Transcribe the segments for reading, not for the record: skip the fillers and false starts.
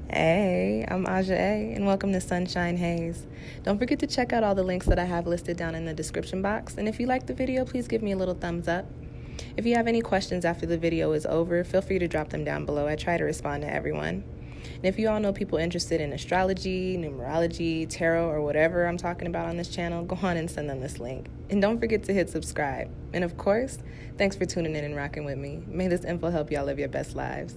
Hey, I'm Aja A, and welcome to Sunshine Haze. Don't forget to check out all the links that I have listed down in the description box, and if you like the video, please give me a little thumbs up. If you have any questions after the video is over, feel free to drop them down below. I try to respond to everyone. And if you all know people interested in astrology, numerology, tarot, or whatever I'm talking about on this channel, go on and send them this link. And don't forget to hit subscribe. And of course, thanks for tuning in and rocking with me. May this info help y'all live your best lives.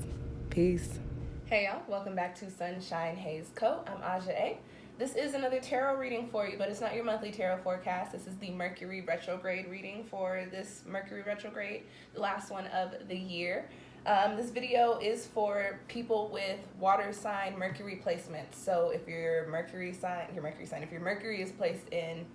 Peace. Hey y'all, welcome back to SunshinehazeCo. I'm Aja A. This is another tarot reading for you, but it's not your monthly tarot forecast. This is the Mercury Retrograde reading for this Mercury Retrograde, the last one of the year. This video is for people with water sign Mercury placements. So if your Mercury is placed in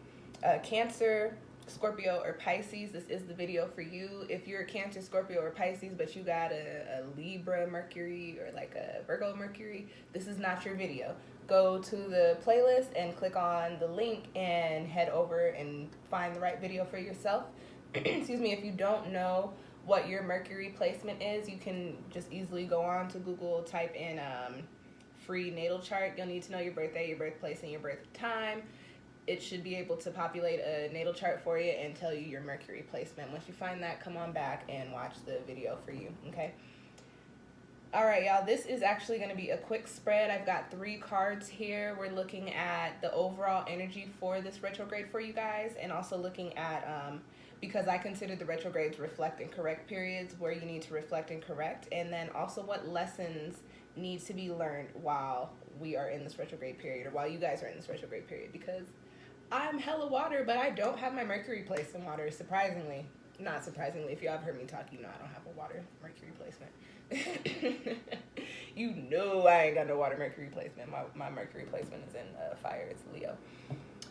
Cancer, Scorpio, or Pisces, this is the video for you. If you're a Cancer, Scorpio, or Pisces, but you got a Libra Mercury or like a Virgo Mercury, this is not your video. Go to the playlist and click on the link and head over and find the right video for yourself. Excuse me, if you don't know what your Mercury placement is, you can just easily go on to Google, type in free natal chart. You'll need to know your birthday, your birthplace, and your birth time. It should be able to populate a natal chart for you and tell you your Mercury placement. Once you find that, come on back and watch the video for you, okay? All right, y'all, this is actually going to be a quick spread. I've got 3 cards here. We're looking at the overall energy for this retrograde for you guys, and also looking at, because I consider the retrogrades reflect and correct periods, where you need to reflect and correct, and then also what lessons need to be learned while we are in this retrograde period, or while you guys are in this retrograde period, because I'm hella water, but I don't have my Mercury placed in water, surprisingly. Not surprisingly, if y'all have heard me talk, you know I don't have a water Mercury placement. You know I ain't got no water Mercury placement. My Mercury placement is in fire, it's Leo.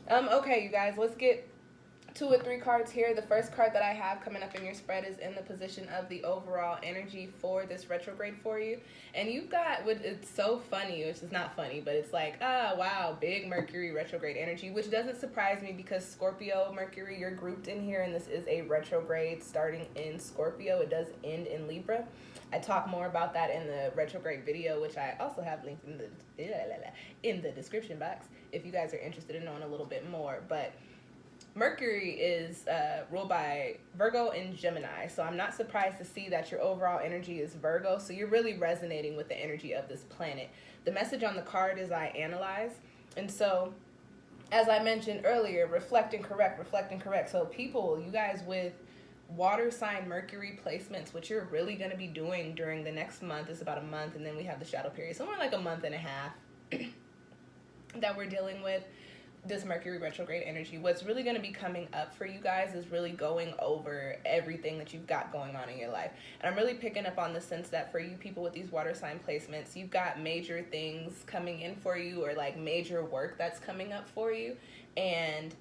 Okay, you guys, let's get 2 or 3 cards here. The first card that I have coming up in your spread is in the position of the overall energy for this retrograde for you. And you've got, it's so funny, which is not funny, but it's like, wow, big Mercury retrograde energy, which doesn't surprise me because Scorpio Mercury, you're grouped in here, and this is a retrograde starting in Scorpio. It does end in Libra. I talk more about that in the retrograde video, which I also have linked in the description box if you guys are interested in knowing a little bit more. But Mercury is ruled by Virgo and Gemini, so I'm not surprised to see that your overall energy is Virgo, so you're really resonating with the energy of this planet. The message on the card is I analyze, and so, as I mentioned earlier, reflect and correct, reflect and correct. So people, you guys with water sign Mercury placements, what you're really going to be doing during the next month is about a month, and then we have the shadow period, somewhere like a month and a half that we're dealing with this Mercury retrograde energy. What's really going to be coming up for you guys is really going over everything that you've got going on in your life. And I'm really picking up on the sense that for you people with these water sign placements, you've got major things coming in for you, or like major work that's coming up for you, and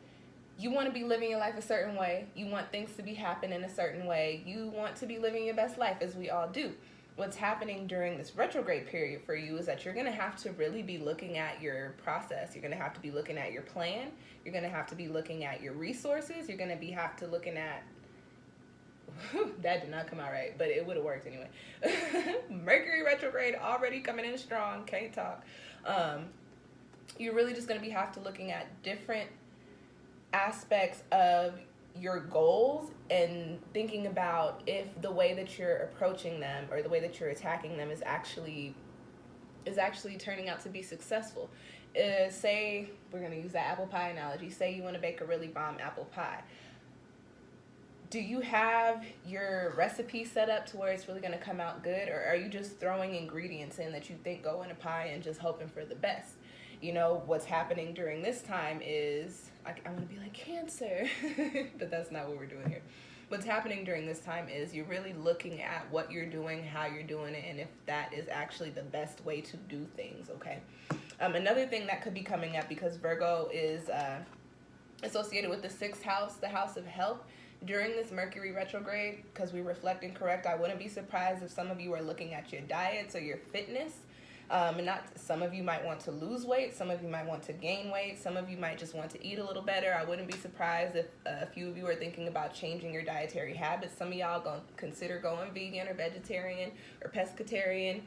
you want to be living your life a certain way. You want things to be happening a certain way. You want to be living your best life, as we all do. What's happening during this retrograde period for you is that you're going to have to really be looking at your process. You're going to have to be looking at your plan. You're going to have to be looking at your resources. You're going to have to looking at, that did not come out right, but it would have worked anyway. Mercury retrograde already coming in strong, can't talk. You're really just going to have to looking at different aspects of your goals and thinking about if the way that you're approaching them or the way that you're attacking them is actually turning out to be successful. Say, we're going to use that apple pie analogy. Say you want to bake a really bomb apple pie. Do you have your recipe set up to where it's really going to come out good, or are you just throwing ingredients in that you think go in a pie and just hoping for the best? You know, what's happening during this time is, I want to be like Cancer, but that's not what we're doing here. What's happening during this time is you're really looking at what you're doing, how you're doing it, and if that is actually the best way to do things, okay? Another thing that could be coming up, because Virgo is associated with the 6th house, the house of health, during this Mercury retrograde, because we reflect and correct, I wouldn't be surprised if some of you are looking at your diets or your fitness. And not, some of you might want to lose weight, some of you might want to gain weight, some of you might just want to eat a little better. I wouldn't be surprised if a few of you are thinking about changing your dietary habits. Some of y'all gonna consider going vegan or vegetarian or pescatarian.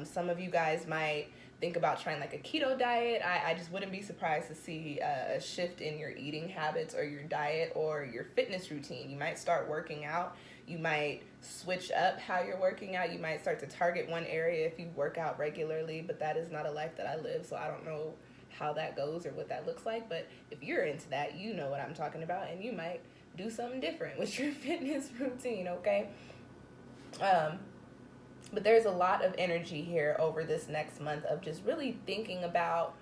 Some of you guys might think about trying like a keto diet. I just wouldn't be surprised to see a shift in your eating habits or your diet or your fitness routine. You might start working out. You might switch up how you're working out. You might start to target one area if you work out regularly, but that is not a life that I live, so I don't know how that goes or what that looks like. But if you're into that, you know what I'm talking about, and you might do something different with your fitness routine, okay? But there's a lot of energy here over this next month of just really thinking about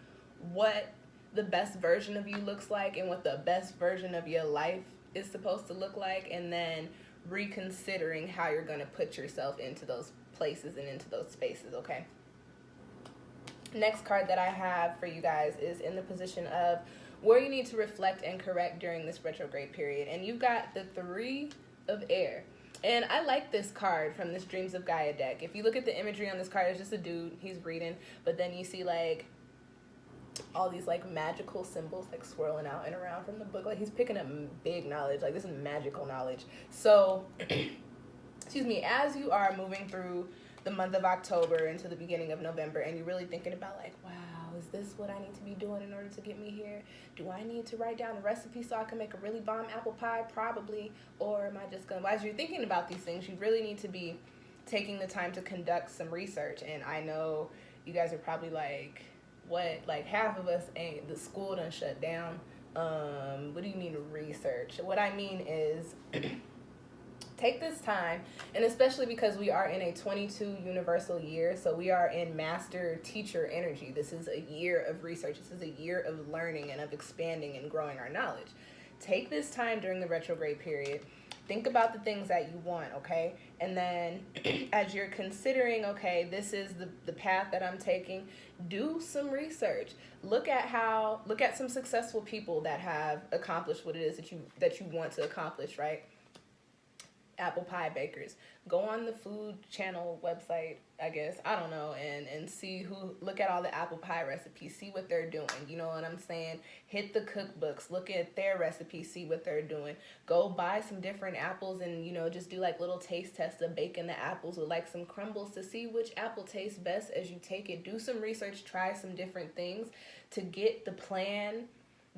what the best version of you looks like and what the best version of your life is supposed to look like, and then reconsidering how you're going to put yourself into those places and into those spaces, okay? Next card that I have for you guys is in the position of where you need to reflect and correct during this retrograde period. And you've got the Three of Air. And I like this card from this Dreams of Gaia deck. If you look at the imagery on this card, it's just a dude, he's reading, but then you see like all these like magical symbols like swirling out and around from the book. Like he's picking up big knowledge, like this is magical knowledge. So, excuse me, as you are moving through the month of October into the beginning of November, and you're really thinking about like, wow, is this what I need to be doing in order to get me here? Do I need to write down a recipe so I can make a really bomb apple pie? Probably. Or am I just gonna, as you're thinking about these things, you really need to be taking the time to conduct some research. And I know you guys are probably like, what, like half of us ain't, the school done shut down. What do you mean research? What I mean is take this time, and especially because we are in a 22 universal year, so we are in master teacher energy. This is a year of research. This is a year of learning and of expanding and growing our knowledge. Take this time during the retrograde period. Think about the things that you want, okay? And then as you're considering, okay, this is the path that I'm taking, do some research. Look at some successful people that have accomplished what it is that you want to accomplish, right? Apple pie bakers. Go on the Food Channel website, I guess, I don't know, and see look at all the apple pie recipes, see what they're doing, you know what I'm saying? Hit the cookbooks, look at their recipes, see what they're doing. Go buy some different apples and, you know, just do like little taste tests of baking the apples with like some crumbles to see which apple tastes best as you take it. Do some research, try some different things to get the plan,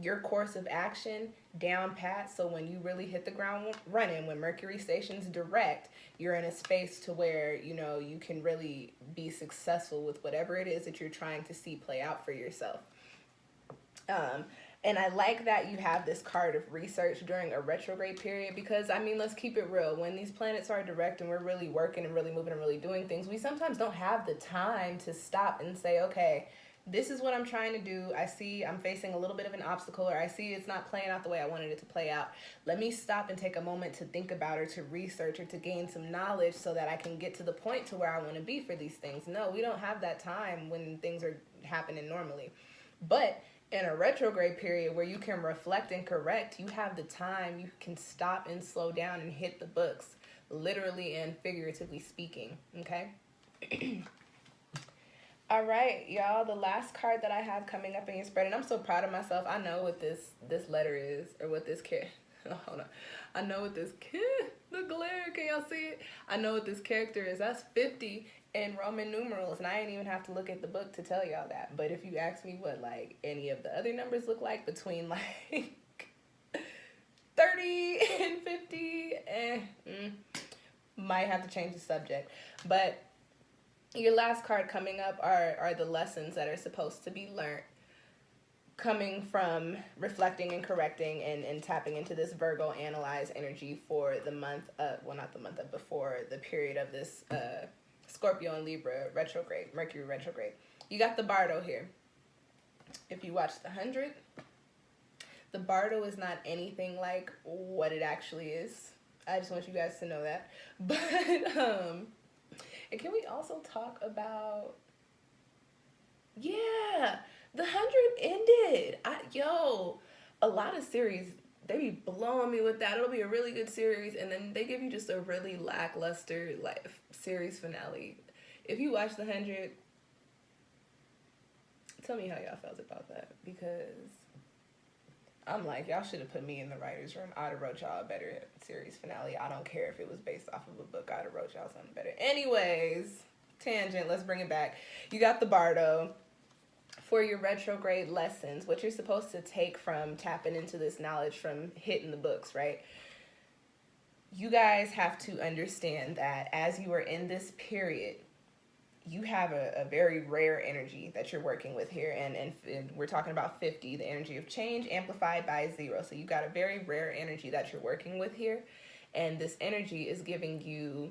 your course of action down pat, so when you really hit the ground running, when Mercury stations direct, you're in a space to where, you know, you can really be successful with whatever it is that you're trying to see play out for yourself. And I like that you have this card of research during a retrograde period, because, I mean, let's keep it real. When these planets are direct and we're really working and really moving and really doing things, we sometimes don't have the time to stop and say, okay, this is what I'm trying to do. I see I'm facing a little bit of an obstacle, or I see it's not playing out the way I wanted it to play out. Let me stop and take a moment to think about, or to research, or to gain some knowledge so that I can get to the point to where I want to be for these things. No, we don't have that time when things are happening normally. But in a retrograde period where you can reflect and correct, you have the time, you can stop and slow down and hit the books, literally and figuratively speaking, okay? All right, y'all, the last card that I have coming up in your spread, and I'm so proud of myself. I know what this letter is, or what this hold on. I know what this the glare, can y'all see it? I know what this character is. That's 50 in Roman numerals, and I ain't even have to look at the book to tell y'all that. But if you ask me what like any of the other numbers look like between like 30 and 50, might have to change the subject. But your last card coming up are the lessons that are supposed to be learned, coming from reflecting and correcting and tapping into this Virgo analyze energy for the month of, well, not the month of, before the period of this Scorpio and Libra retrograde, Mercury retrograde. You got the Bardo here. If you watch the 100, the Bardo is not anything like what it actually is. I just want you guys to know that. But, and can we also talk about, yeah, the 100 ended. A lot of series, they be blowing me with that. It'll be a really good series, and then they give you just a really lackluster like series finale. If you watch the 100, tell me how y'all felt about that, because I'm like, y'all should have put me in the writer's room. I'd have wrote y'all a better series finale. I don't care if it was based off of a book. I'd have wrote y'all something better. Anyways, tangent. Let's bring it back. You got the Bardo for your retrograde lessons, what you're supposed to take from tapping into this knowledge from hitting the books, right? You guys have to understand that as you are in this period, you have a very rare energy that you're working with here, and we're talking about 50, the energy of change amplified by 0. So you got a very rare energy that you're working with here, and this energy is giving you,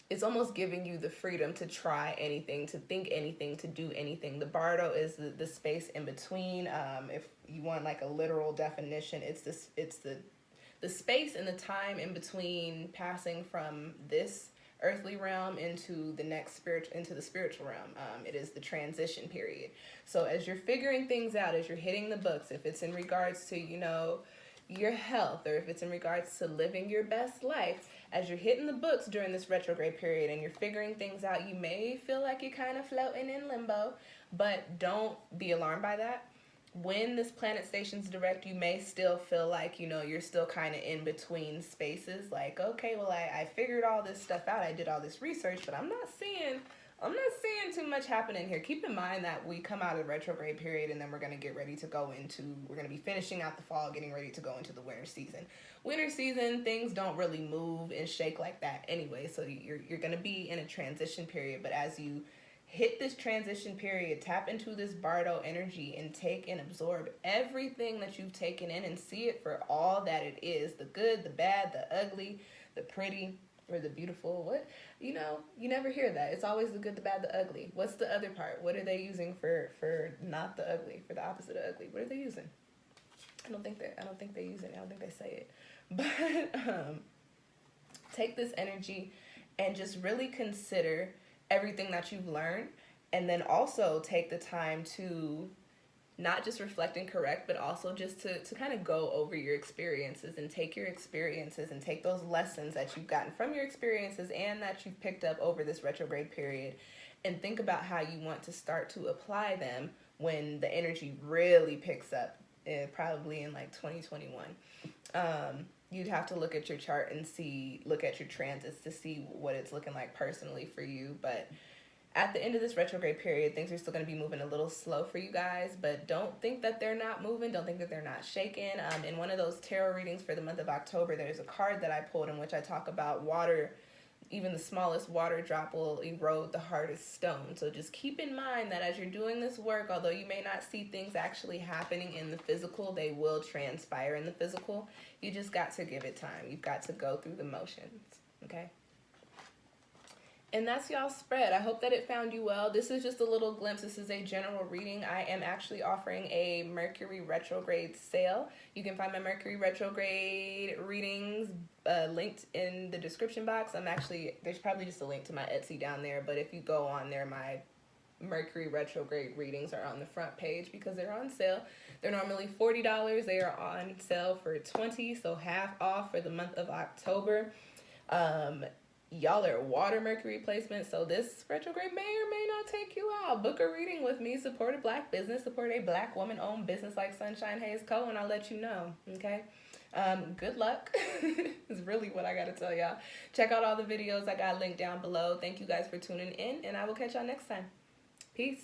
it's almost giving you the freedom to try anything, to think anything, to do anything. The Bardo is the space in between. If you want like a literal definition, it's the space and the time in between passing from this earthly realm into the next into the spiritual realm. It is the transition period. So as you're figuring things out, as you're hitting the books, if it's in regards to, you know, your health, or if it's in regards to living your best life, as you're hitting the books during this retrograde period and you're figuring things out, you may feel like you're kind of floating in limbo, but don't be alarmed by that. When this planet stations direct, you may still feel like, you know, you're still kind of in between spaces. Like, okay, well, I figured all this stuff out. I did all this research, but I'm not seeing too much happening here. Keep in mind that we come out of the retrograde period, and then we're going to get ready to go into, we're going to be finishing out the fall, getting ready to go into the winter season. Winter season, things don't really move and shake like that anyway. So you're going to be in a transition period. But as you hit this transition period, tap into this Bardo energy and take and absorb everything that you've taken in and see it for all that it is. The good, the bad, the ugly, the pretty, or the beautiful. What? You know, you never hear that. It's always the good, the bad, the ugly. What's the other part? What are they using for not the ugly, for the opposite of ugly? What are they using? I don't think they use it. I don't think they say it. But take this energy and just really consider everything that you've learned, and then also take the time to not just reflect and correct, but also just to kind of go over your experiences and take your experiences and take those lessons that you've gotten from your experiences and that you've picked up over this retrograde period, and think about how you want to start to apply them when the energy really picks up, probably in like 2021. You'd have to look at your chart and look at your transits to see what it's looking like personally for you. But at the end of this retrograde period, things are still going to be moving a little slow for you guys, but don't think that they're not moving. Don't think that they're not shaking. In one of those tarot readings for the month of October, there's a card that I pulled in which I talk about water. Even the smallest water drop will erode the hardest stone. So just keep in mind that as you're doing this work, although you may not see things actually happening in the physical, they will transpire in the physical. You just got to give it time. You've got to go through the motions, okay? And that's y'all's spread. I hope that it found you well. This is just a little glimpse. This is a general reading. I am actually offering a Mercury Retrograde sale. You can find my Mercury Retrograde readings linked in the description box. There's probably just a link to my Etsy down there, but if you go on there, my Mercury Retrograde readings are on the front page because they're on sale. They're normally $40. They are on sale for $20, so half off for the month of October. Y'all are water Mercury placements, so this retrograde may or may not take you out. Book a reading with me. Support a Black business. Support a Black woman-owned business like SunshinehazeCo, and I'll let you know, okay? Good luck is really what I got to tell y'all. Check out all the videos I got linked down below. Thank you guys for tuning in, and I will catch y'all next time. Peace.